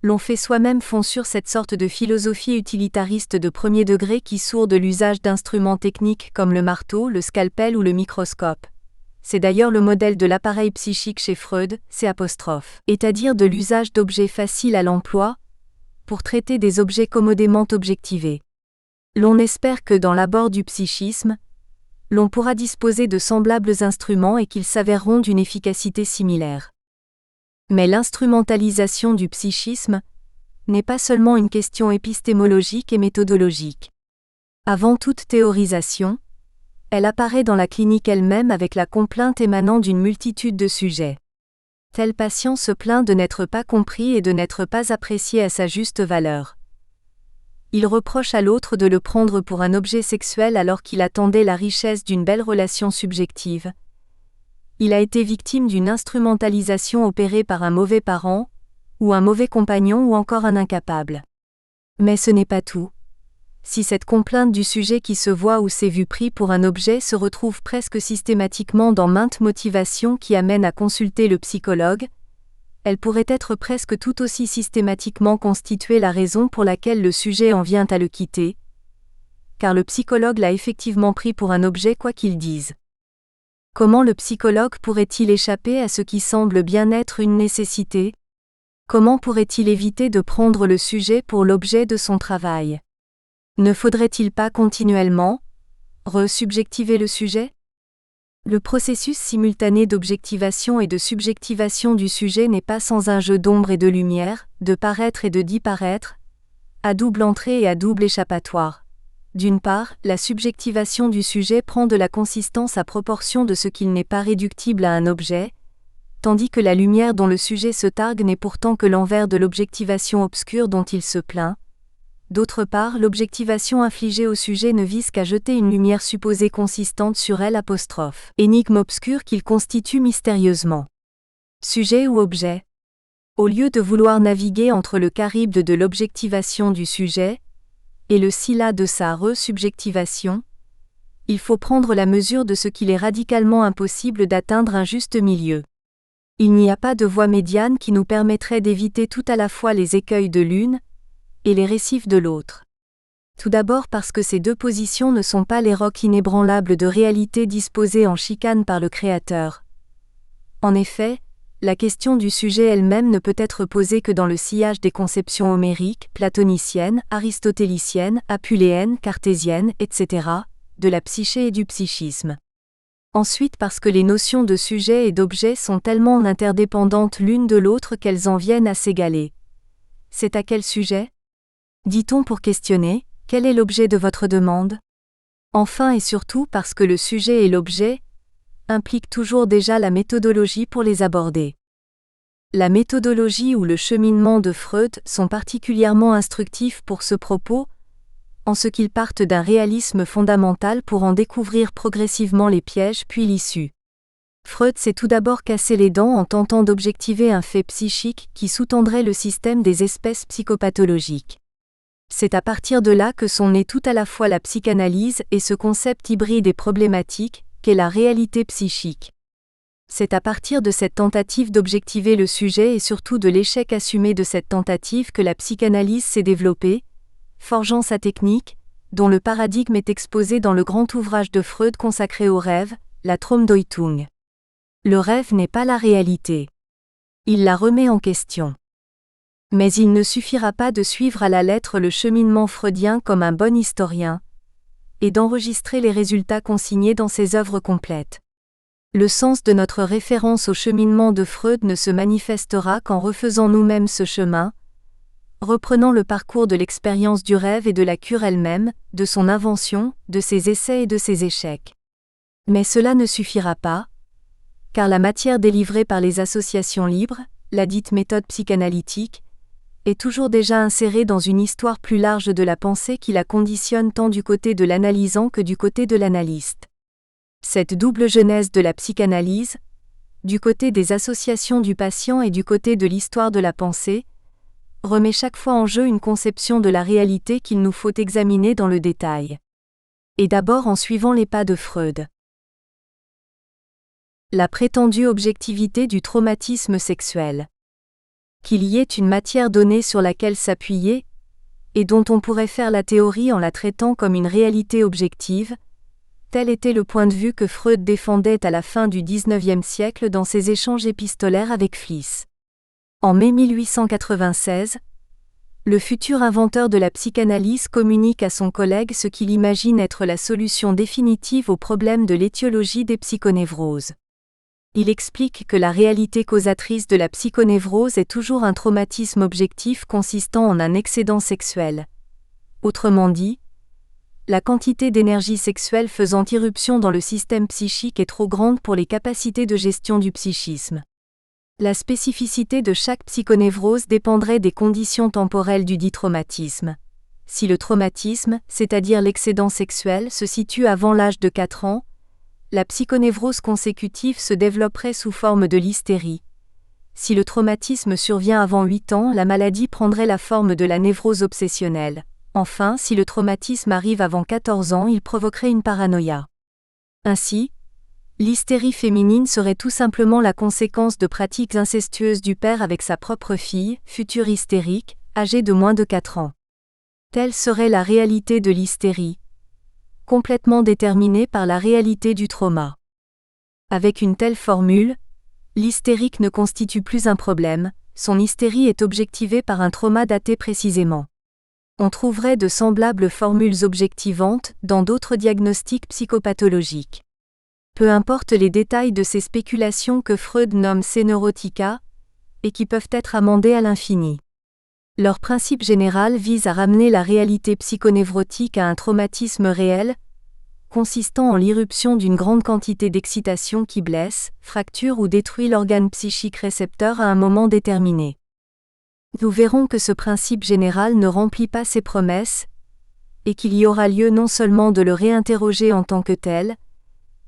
l'on fait soi-même fond sur cette sorte de philosophie utilitariste de premier degré qui sourd de l'usage d'instruments techniques comme le marteau, le scalpel ou le microscope. C'est d'ailleurs le modèle de l'appareil psychique chez Freud, c'est-à-dire de l'usage d'objets faciles à l'emploi, pour traiter des objets commodément objectivés. L'on espère que dans l'abord du psychisme, l'on pourra disposer de semblables instruments et qu'ils s'avéreront d'une efficacité similaire. Mais l'instrumentalisation du psychisme n'est pas seulement une question épistémologique et méthodologique. Avant toute théorisation, elle apparaît dans la clinique elle-même avec la complainte émanant d'une multitude de sujets. Tel patient se plaint de n'être pas compris et de n'être pas apprécié à sa juste valeur. Il reproche à l'autre de le prendre pour un objet sexuel alors qu'il attendait la richesse d'une belle relation subjective. Il a été victime d'une instrumentalisation opérée par un mauvais parent, ou un mauvais compagnon ou encore un incapable. Mais ce n'est pas tout. Si cette complainte du sujet qui se voit ou s'est vu pris pour un objet se retrouve presque systématiquement dans maintes motivations qui amènent à consulter le psychologue, elle pourrait être presque tout aussi systématiquement constituer la raison pour laquelle le sujet en vient à le quitter, car le psychologue l'a effectivement pris pour un objet quoi qu'il dise. Comment le psychologue pourrait-il échapper à ce qui semble bien être une nécessité ? Comment pourrait-il éviter de prendre le sujet pour l'objet de son travail ? Ne faudrait-il pas continuellement resubjectiver le sujet ? Le processus simultané d'objectivation et de subjectivation du sujet n'est pas sans un jeu d'ombre et de lumière, de paraître et de disparaître, à double entrée et à double échappatoire. D'une part, la subjectivation du sujet prend de la consistance à proportion de ce qu'il n'est pas réductible à un objet, tandis que la lumière dont le sujet se targue n'est pourtant que l'envers de l'objectivation obscure dont il se plaint. D'autre part, l'objectivation infligée au sujet ne vise qu'à jeter une lumière supposée consistante sur elle ', énigme obscure qu'il constitue mystérieusement. Sujet ou objet ? Au lieu de vouloir naviguer entre le Charybde de l'objectivation du sujet et le Scylla de sa resubjectivation, il faut prendre la mesure de ce qu'il est radicalement impossible d'atteindre un juste milieu. Il n'y a pas de voie médiane qui nous permettrait d'éviter tout à la fois les écueils de l'une et les récifs de l'autre. Tout d'abord parce que ces deux positions ne sont pas les rocs inébranlables de réalité disposés en chicane par le Créateur. En effet, la question du sujet elle-même ne peut être posée que dans le sillage des conceptions homériques, platoniciennes, aristotéliciennes, apuléennes, cartésiennes, etc., de la psyché et du psychisme. Ensuite parce que les notions de sujet et d'objet sont tellement interdépendantes l'une de l'autre qu'elles en viennent à s'égaler. C'est à quel sujet ? Dit-on pour questionner, quel est l'objet de votre demande ? Enfin et surtout parce que le sujet et l'objet impliquent toujours déjà la méthodologie pour les aborder. La méthodologie ou le cheminement de Freud sont particulièrement instructifs pour ce propos, en ce qu'ils partent d'un réalisme fondamental pour en découvrir progressivement les pièges puis l'issue. Freud s'est tout d'abord cassé les dents en tentant d'objectiver un fait psychique qui sous-tendrait le système des espèces psychopathologiques. C'est à partir de là que sont nées tout à la fois la psychanalyse et ce concept hybride et problématique, qu'est la réalité psychique. C'est à partir de cette tentative d'objectiver le sujet et surtout de l'échec assumé de cette tentative que la psychanalyse s'est développée, forgeant sa technique, dont le paradigme est exposé dans le grand ouvrage de Freud consacré au rêve, la Traumdeutung. Le rêve n'est pas la réalité. Il la remet en question. Mais il ne suffira pas de suivre à la lettre le cheminement freudien comme un bon historien, et d'enregistrer les résultats consignés dans ses œuvres complètes. Le sens de notre référence au cheminement de Freud ne se manifestera qu'en refaisant nous-mêmes ce chemin, reprenant le parcours de l'expérience du rêve et de la cure elle-même, de son invention, de ses essais et de ses échecs. Mais cela ne suffira pas, car la matière délivrée par les associations libres, la dite méthode psychanalytique, est toujours déjà insérée dans une histoire plus large de la pensée qui la conditionne tant du côté de l'analysant que du côté de l'analyste. Cette double genèse de la psychanalyse, du côté des associations du patient et du côté de l'histoire de la pensée, remet chaque fois en jeu une conception de la réalité qu'il nous faut examiner dans le détail. Et d'abord en suivant les pas de Freud. La prétendue objectivité du traumatisme sexuel. Qu'il y ait une matière donnée sur laquelle s'appuyer, et dont on pourrait faire la théorie en la traitant comme une réalité objective, tel était le point de vue que Freud défendait à la fin du XIXe siècle dans ses échanges épistolaires avec Fliess. En mai 1896, le futur inventeur de la psychanalyse communique à son collègue ce qu'il imagine être la solution définitive au problème de l'étiologie des psychonévroses. Il explique que la réalité causatrice de la psychonévrose est toujours un traumatisme objectif consistant en un excédent sexuel. Autrement dit, la quantité d'énergie sexuelle faisant irruption dans le système psychique est trop grande pour les capacités de gestion du psychisme. La spécificité de chaque psychonévrose dépendrait des conditions temporelles du dit traumatisme. Si le traumatisme, c'est-à-dire l'excédent sexuel, se situe avant l'âge de 4 ans, la psychonévrose consécutive se développerait sous forme de l'hystérie. Si le traumatisme survient avant 8 ans, la maladie prendrait la forme de la névrose obsessionnelle. Enfin, si le traumatisme arrive avant 14 ans, il provoquerait une paranoïa. Ainsi, l'hystérie féminine serait tout simplement la conséquence de pratiques incestueuses du père avec sa propre fille, future hystérique, âgée de moins de 4 ans. Telle serait la réalité de l'hystérie, complètement déterminée par la réalité du trauma. Avec une telle formule, l'hystérique ne constitue plus un problème, son hystérie est objectivée par un trauma daté précisément. On trouverait de semblables formules objectivantes dans d'autres diagnostics psychopathologiques. Peu importe les détails de ces spéculations que Freud nomme séneurotica, et qui peuvent être amendées à l'infini. Leur principe général vise à ramener la réalité psychonévrotique à un traumatisme réel, consistant en l'irruption d'une grande quantité d'excitation qui blesse, fracture ou détruit l'organe psychique récepteur à un moment déterminé. Nous verrons que ce principe général ne remplit pas ses promesses, et qu'il y aura lieu non seulement de le réinterroger en tant que tel,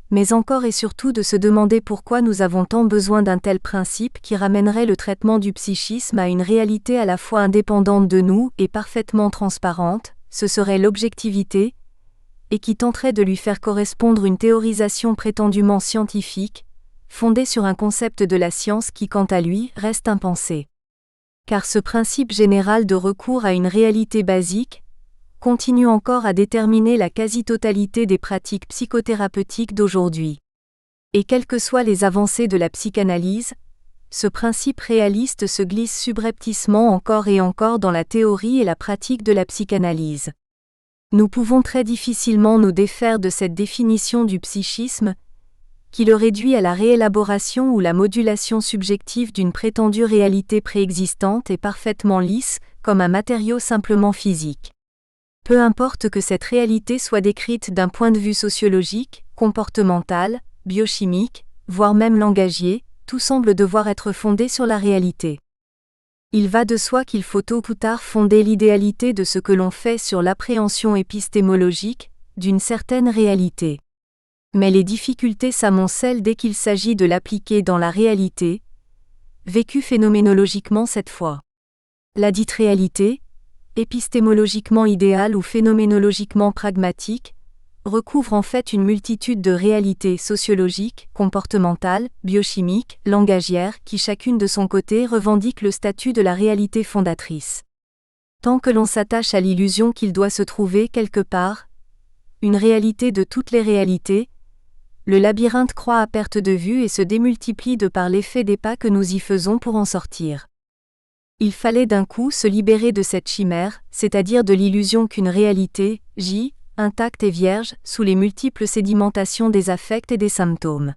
mais encore et surtout de se demander pourquoi nous avons tant besoin d'un tel principe qui ramènerait le traitement du psychisme à une réalité à la fois indépendante de nous et parfaitement transparente, ce serait l'objectivité, et qui tenterait de lui faire correspondre une théorisation prétendument scientifique, fondée sur un concept de la science qui, quant à lui, reste impensé. Car ce principe général de recours à une réalité basique continue encore à déterminer la quasi-totalité des pratiques psychothérapeutiques d'aujourd'hui. Et quelles que soient les avancées de la psychanalyse, ce principe réaliste se glisse subrepticement encore et encore dans la théorie et la pratique de la psychanalyse. Nous pouvons très difficilement nous défaire de cette définition du psychisme, qui le réduit à la réélaboration ou la modulation subjective d'une prétendue réalité préexistante et parfaitement lisse, comme un matériau simplement physique. Peu importe que cette réalité soit décrite d'un point de vue sociologique, comportemental, biochimique, voire même langagier, tout semble devoir être fondé sur la réalité. Il va de soi qu'il faut tôt ou tard fonder l'idéalité de ce que l'on fait sur l'appréhension épistémologique d'une certaine réalité. Mais les difficultés s'amoncellent dès qu'il s'agit de l'appliquer dans la réalité, vécue phénoménologiquement cette fois. La dite réalité, épistémologiquement idéale ou phénoménologiquement pragmatique, recouvre en fait une multitude de réalités sociologiques, comportementales, biochimiques, langagières, qui chacune de son côté revendique le statut de la réalité fondatrice. Tant que l'on s'attache à l'illusion qu'il doit se trouver quelque part, une réalité de toutes les réalités, le labyrinthe croît à perte de vue et se démultiplie de par l'effet des pas que nous y faisons pour en sortir. Il fallait d'un coup se libérer de cette chimère, c'est-à-dire de l'illusion qu'une réalité, gît, intacte et vierge, sous les multiples sédimentations des affects et des symptômes.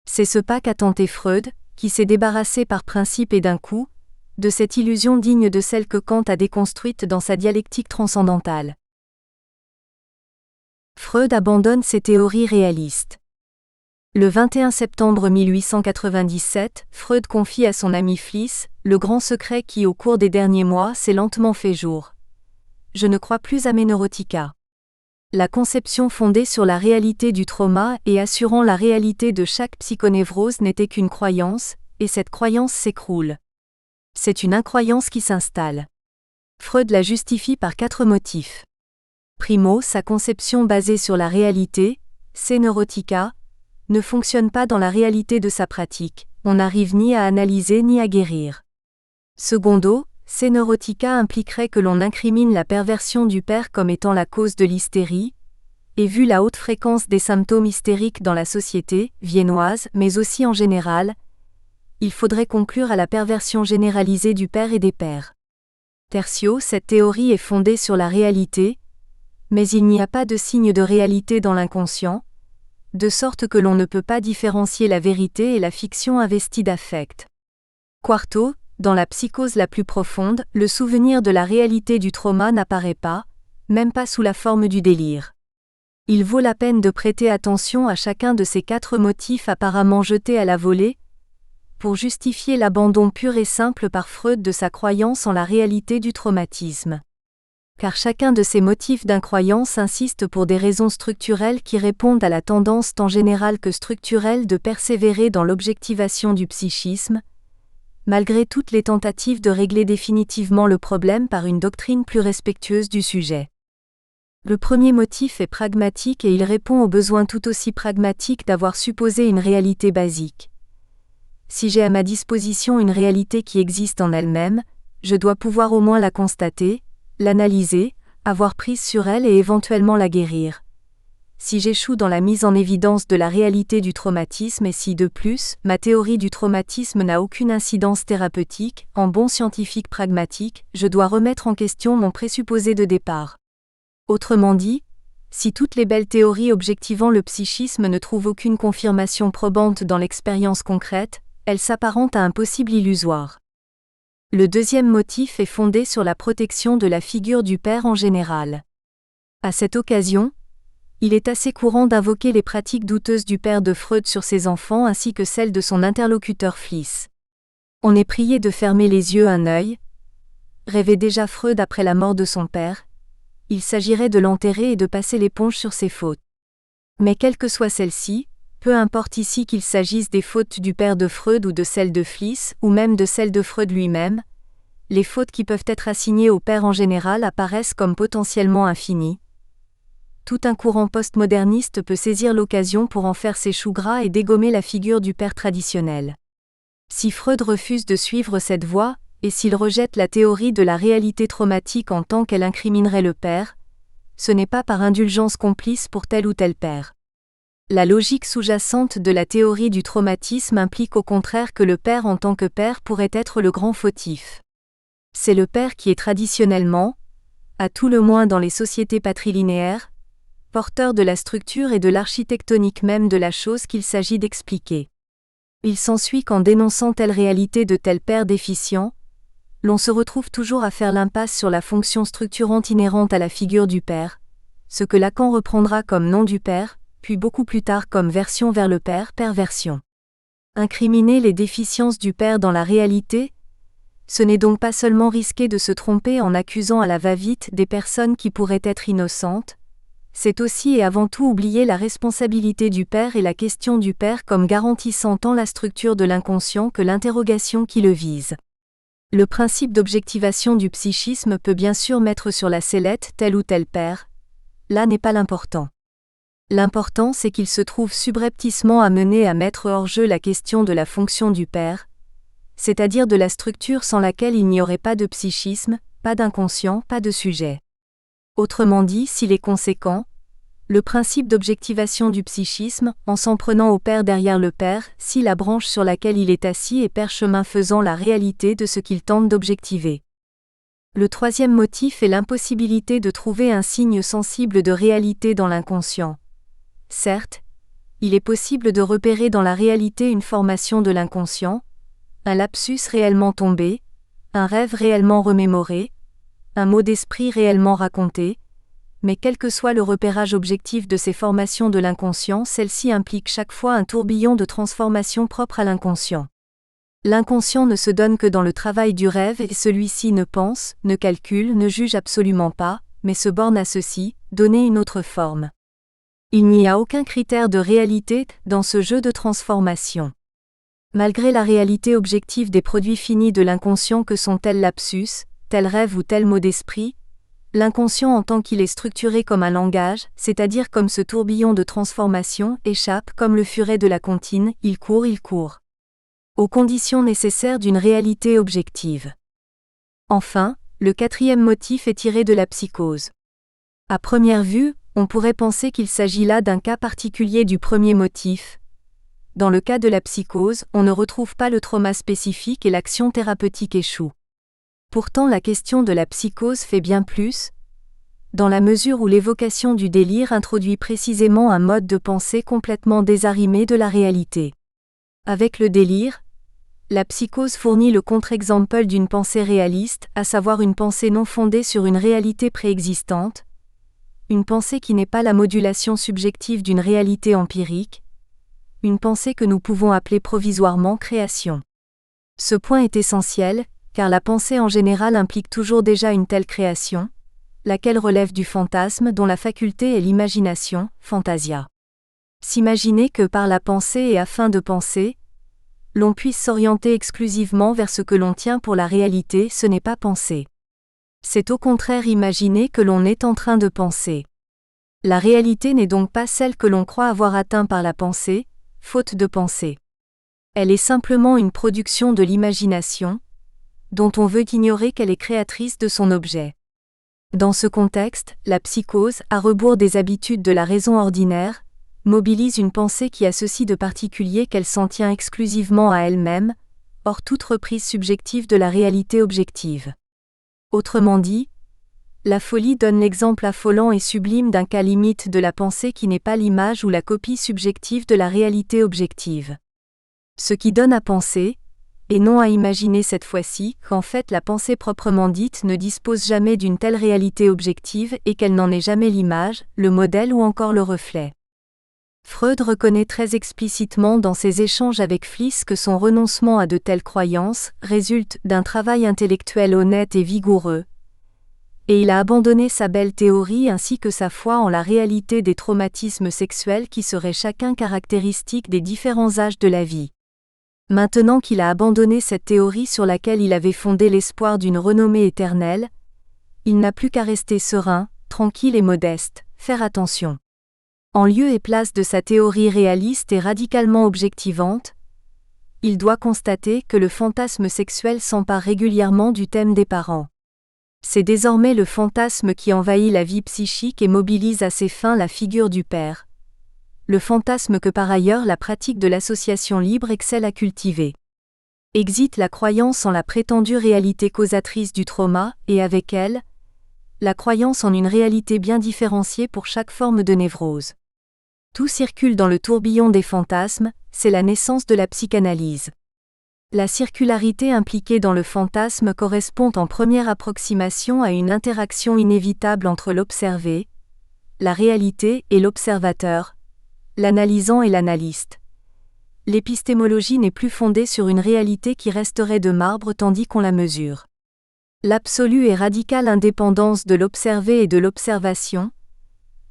C'est ce pas qu'a tenté Freud, qui s'est débarrassé par principe et d'un coup, de cette illusion digne de celle que Kant a déconstruite dans sa dialectique transcendantale. Freud abandonne ses théories réalistes. Le 21 septembre 1897, Freud confie à son ami Fliess le grand secret qui, au cours des derniers mois, s'est lentement fait jour. Je ne crois plus à mes neurotica. La conception fondée sur la réalité du trauma et assurant la réalité de chaque psychonévrose n'était qu'une croyance, et cette croyance s'écroule. C'est une incroyance qui s'installe. Freud la justifie par 4 motifs. Primo, sa conception basée sur la réalité, ses neurotica, ne fonctionne pas dans la réalité de sa pratique, on n'arrive ni à analyser ni à guérir. Secondo, ces neurotica impliqueraient que l'on incrimine la perversion du père comme étant la cause de l'hystérie, et vu la haute fréquence des symptômes hystériques dans la société viennoise, mais aussi en général, il faudrait conclure à la perversion généralisée du père et des pères. Tertio, cette théorie est fondée sur la réalité, mais il n'y a pas de signe de réalité dans l'inconscient, de sorte que l'on ne peut pas différencier la vérité et la fiction investie d'affect. Quarto, dans la psychose la plus profonde, le souvenir de la réalité du trauma n'apparaît pas, même pas sous la forme du délire. Il vaut la peine de prêter attention à chacun de ces 4 motifs apparemment jetés à la volée, pour justifier l'abandon pur et simple par Freud de sa croyance en la réalité du traumatisme. Car chacun de ces motifs d'incroyance insiste pour des raisons structurelles qui répondent à la tendance tant générale que structurelle de persévérer dans l'objectivation du psychisme, malgré toutes les tentatives de régler définitivement le problème par une doctrine plus respectueuse du sujet. Le premier motif est pragmatique et il répond au besoin tout aussi pragmatique d'avoir supposé une réalité basique. Si j'ai à ma disposition une réalité qui existe en elle-même, je dois pouvoir au moins la constater, l'analyser, avoir prise sur elle et éventuellement la guérir. Si j'échoue dans la mise en évidence de la réalité du traumatisme et si, de plus, ma théorie du traumatisme n'a aucune incidence thérapeutique, en bon scientifique pragmatique, je dois remettre en question mon présupposé de départ. Autrement dit, si toutes les belles théories objectivant le psychisme ne trouvent aucune confirmation probante dans l'expérience concrète, elles s'apparentent à un possible illusoire. Le deuxième motif est fondé sur la protection de la figure du père en général. À cette occasion, il est assez courant d'invoquer les pratiques douteuses du père de Freud sur ses enfants ainsi que celles de son interlocuteur Fliess. On est prié de fermer les yeux un œil. Rêvait déjà Freud après la mort de son père. Il s'agirait de l'enterrer et de passer l'éponge sur ses fautes. Mais quelle que soit celle-ci, peu importe ici qu'il s'agisse des fautes du père de Freud ou de celles de Fliess, ou même de celles de Freud lui-même, les fautes qui peuvent être assignées au père en général apparaissent comme potentiellement infinies. Tout un courant postmoderniste peut saisir l'occasion pour en faire ses choux gras et dégommer la figure du père traditionnel. Si Freud refuse de suivre cette voie, et s'il rejette la théorie de la réalité traumatique en tant qu'elle incriminerait le père, ce n'est pas par indulgence complice pour tel ou tel père. La logique sous-jacente de la théorie du traumatisme implique au contraire que le père en tant que père pourrait être le grand fautif. C'est le père qui est traditionnellement, à tout le moins dans les sociétés patrilinéaires, porteur de la structure et de l'architectonique même de la chose qu'il s'agit d'expliquer. Il s'ensuit qu'en dénonçant telle réalité de tel père déficient, l'on se retrouve toujours à faire l'impasse sur la fonction structurante inhérente à la figure du père, ce que Lacan reprendra comme nom du père, puis beaucoup plus tard comme version vers le père, perversion. Incriminer les déficiences du père dans la réalité, ce n'est donc pas seulement risquer de se tromper en accusant à la va-vite des personnes qui pourraient être innocentes, c'est aussi et avant tout oublier la responsabilité du père et la question du père comme garantissant tant la structure de l'inconscient que l'interrogation qui le vise. Le principe d'objectivation du psychisme peut bien sûr mettre sur la sellette tel ou tel père, là n'est pas l'important. L'important c'est qu'il se trouve subrepticement amené à mettre hors jeu la question de la fonction du père, c'est-à-dire de la structure sans laquelle il n'y aurait pas de psychisme, pas d'inconscient, pas de sujet. Autrement dit, s'il est conséquent, le principe d'objectivation du psychisme, en s'en prenant au père derrière le père, si la branche sur laquelle il est assis est père chemin faisant la réalité de ce qu'il tente d'objectiver. Le troisième motif est l'impossibilité de trouver un signe sensible de réalité dans l'inconscient. Certes, il est possible de repérer dans la réalité une formation de l'inconscient, un lapsus réellement tombé, un rêve réellement remémoré, un mot d'esprit réellement raconté, mais quel que soit le repérage objectif de ces formations de l'inconscient, celles-ci impliquent chaque fois un tourbillon de transformation propre à l'inconscient. L'inconscient ne se donne que dans le travail du rêve et celui-ci ne pense, ne calcule, ne juge absolument pas, mais se borne à ceci, donner une autre forme. Il n'y a aucun critère de réalité dans ce jeu de transformation. Malgré la réalité objective des produits finis de l'inconscient que sont tel lapsus, tel rêve ou tel mot d'esprit, l'inconscient en tant qu'il est structuré comme un langage, c'est-à-dire comme ce tourbillon de transformation, échappe comme le furet de la comptine, il court, aux conditions nécessaires d'une réalité objective. Enfin, le quatrième motif est tiré de la psychose. À première vue, on pourrait penser qu'il s'agit là d'un cas particulier du premier motif. Dans le cas de la psychose, on ne retrouve pas le trauma spécifique et l'action thérapeutique échoue. Pourtant, la question de la psychose fait bien plus, dans la mesure où l'évocation du délire introduit précisément un mode de pensée complètement désarrimé de la réalité. Avec le délire, la psychose fournit le contre-exemple d'une pensée réaliste, à savoir une pensée non fondée sur une réalité préexistante, une pensée qui n'est pas la modulation subjective d'une réalité empirique, une pensée que nous pouvons appeler provisoirement création. Ce point est essentiel, car la pensée en général implique toujours déjà une telle création, laquelle relève du fantasme dont la faculté est l'imagination, fantasia. S'imaginer que par la pensée et afin de penser, l'on puisse s'orienter exclusivement vers ce que l'on tient pour la réalité, ce n'est pas penser. C'est au contraire imaginer que l'on est en train de penser. La réalité n'est donc pas celle que l'on croit avoir atteint par la pensée, faute de pensée. Elle est simplement une production de l'imagination, dont on veut ignorer qu'elle est créatrice de son objet. Dans ce contexte, la psychose, à rebours des habitudes de la raison ordinaire, mobilise une pensée qui a ceci de particulier qu'elle s'en tient exclusivement à elle-même, hors toute reprise subjective de la réalité objective. Autrement dit, la folie donne l'exemple affolant et sublime d'un cas limite de la pensée qui n'est pas l'image ou la copie subjective de la réalité objective. Ce qui donne à penser, et non à imaginer cette fois-ci, qu'en fait la pensée proprement dite ne dispose jamais d'une telle réalité objective et qu'elle n'en est jamais l'image, le modèle ou encore le reflet. Freud reconnaît très explicitement dans ses échanges avec Fliss que son renoncement à de telles croyances résulte d'un travail intellectuel honnête et vigoureux, et il a abandonné sa belle théorie ainsi que sa foi en la réalité des traumatismes sexuels qui seraient chacun caractéristiques des différents âges de la vie. Maintenant qu'il a abandonné cette théorie sur laquelle il avait fondé l'espoir d'une renommée éternelle, il n'a plus qu'à rester serein, tranquille et modeste, faire attention. En lieu et place de sa théorie réaliste et radicalement objectivante, il doit constater que le fantasme sexuel s'empare régulièrement du thème des parents. C'est désormais le fantasme qui envahit la vie psychique et mobilise à ses fins la figure du père. Le fantasme que par ailleurs la pratique de l'association libre excelle à cultiver. Existe la croyance en la prétendue réalité causatrice du trauma, et avec elle, la croyance en une réalité bien différenciée pour chaque forme de névrose. Tout circule dans le tourbillon des fantasmes, c'est la naissance de la psychanalyse. La circularité impliquée dans le fantasme correspond en première approximation à une interaction inévitable entre l'observé, la réalité et l'observateur, l'analysant et l'analyste. L'épistémologie n'est plus fondée sur une réalité qui resterait de marbre tandis qu'on la mesure. L'absolue et radicale indépendance de l'observé et de l'observation,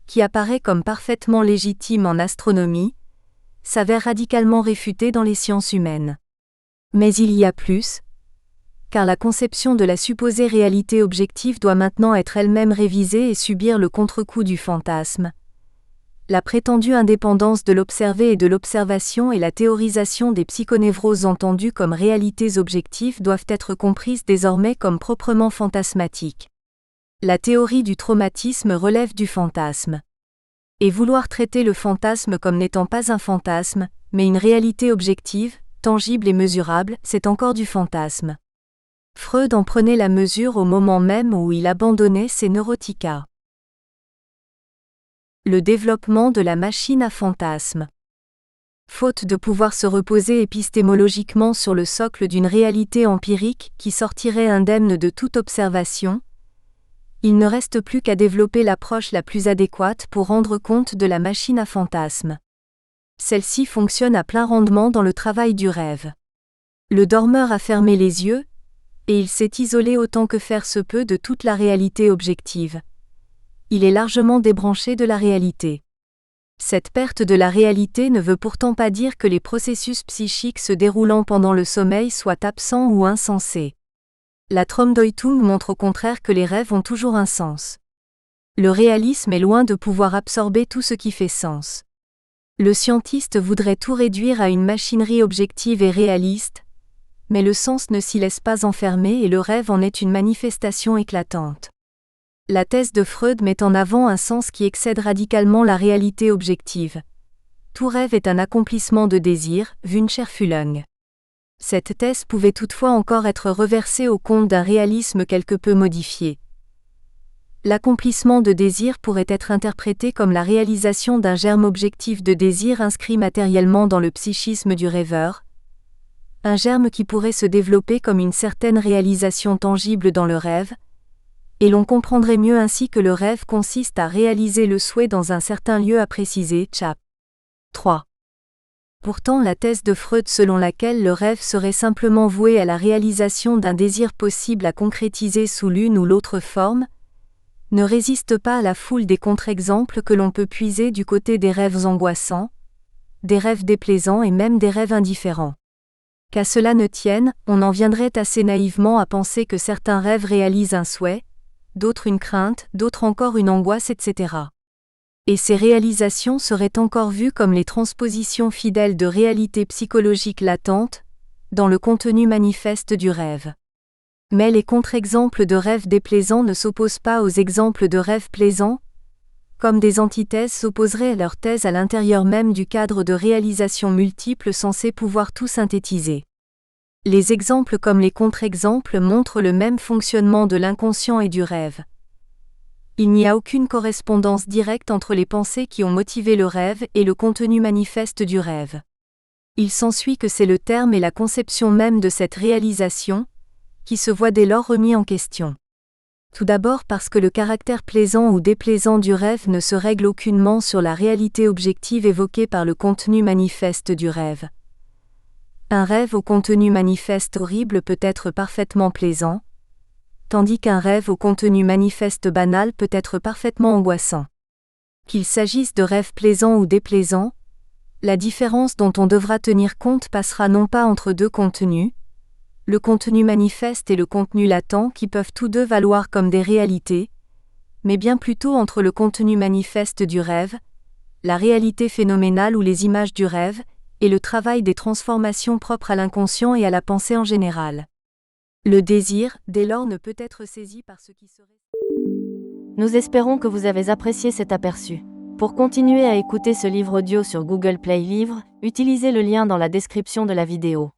qui apparaît comme parfaitement légitime en astronomie, s'avère radicalement réfutée dans les sciences humaines. Mais il y a plus, car la conception de la supposée réalité objective doit maintenant être elle-même révisée et subir le contre-coup du fantasme. La prétendue indépendance de l'observé et de l'observation et la théorisation des psychonévroses entendues comme réalités objectives doivent être comprises désormais comme proprement fantasmatiques. La théorie du traumatisme relève du fantasme. Et vouloir traiter le fantasme comme n'étant pas un fantasme, mais une réalité objective, tangible et mesurable, c'est encore du fantasme. Freud en prenait la mesure au moment même où il abandonnait ses neurotica. Le développement de la machine à fantasmes. Faute de pouvoir se reposer épistémologiquement sur le socle d'une réalité empirique qui sortirait indemne de toute observation, il ne reste plus qu'à développer l'approche la plus adéquate pour rendre compte de la machine à fantasmes. Celle-ci fonctionne à plein rendement dans le travail du rêve. Le dormeur a fermé les yeux, et il s'est isolé autant que faire se peut de toute la réalité objective. Il est largement débranché de la réalité. Cette perte de la réalité ne veut pourtant pas dire que les processus psychiques se déroulant pendant le sommeil soient absents ou insensés. La Traumdeutung montre au contraire que les rêves ont toujours un sens. Le réalisme est loin de pouvoir absorber tout ce qui fait sens. Le scientiste voudrait tout réduire à une machinerie objective et réaliste, mais le sens ne s'y laisse pas enfermer et le rêve en est une manifestation éclatante. La thèse de Freud met en avant un sens qui excède radicalement la réalité objective. Tout rêve est un accomplissement de désir, Wunscherfüllung. Cette thèse pouvait toutefois encore être reversée au compte d'un réalisme quelque peu modifié. L'accomplissement de désir pourrait être interprété comme la réalisation d'un germe objectif de désir inscrit matériellement dans le psychisme du rêveur, un germe qui pourrait se développer comme une certaine réalisation tangible dans le rêve, et l'on comprendrait mieux ainsi que le rêve consiste à réaliser le souhait dans un certain lieu à préciser, chap. 3. Pourtant la thèse de Freud selon laquelle le rêve serait simplement voué à la réalisation d'un désir possible à concrétiser sous l'une ou l'autre forme, ne résiste pas à la foule des contre-exemples que l'on peut puiser du côté des rêves angoissants, des rêves déplaisants et même des rêves indifférents. Qu'à cela ne tienne, on en viendrait assez naïvement à penser que certains rêves réalisent un souhait, d'autres une crainte, d'autres encore une angoisse, etc. Et ces réalisations seraient encore vues comme les transpositions fidèles de réalités psychologiques latentes, dans le contenu manifeste du rêve. Mais les contre-exemples de rêves déplaisants ne s'opposent pas aux exemples de rêves plaisants, comme des antithèses s'opposeraient à leur thèse à l'intérieur même du cadre de réalisation multiples censé pouvoir tout synthétiser. Les exemples comme les contre-exemples montrent le même fonctionnement de l'inconscient et du rêve. Il n'y a aucune correspondance directe entre les pensées qui ont motivé le rêve et le contenu manifeste du rêve. Il s'ensuit que c'est le terme et la conception même de cette réalisation, qui se voit dès lors remis en question. Tout d'abord parce que le caractère plaisant ou déplaisant du rêve ne se règle aucunement sur la réalité objective évoquée par le contenu manifeste du rêve. Un rêve au contenu manifeste horrible peut être parfaitement plaisant, tandis qu'un rêve au contenu manifeste banal peut être parfaitement angoissant. Qu'il s'agisse de rêves plaisants ou déplaisants, la différence dont on devra tenir compte passera non pas entre deux contenus, le contenu manifeste et le contenu latent qui peuvent tous deux valoir comme des réalités, mais bien plutôt entre le contenu manifeste du rêve, la réalité phénoménale ou les images du rêve, et le travail des transformations propres à l'inconscient et à la pensée en général. Le désir, dès lors, ne peut être saisi par ce qui serait... Nous espérons que vous avez apprécié cet aperçu. Pour continuer à écouter ce livre audio sur Google Play Livres, utilisez le lien dans la description de la vidéo.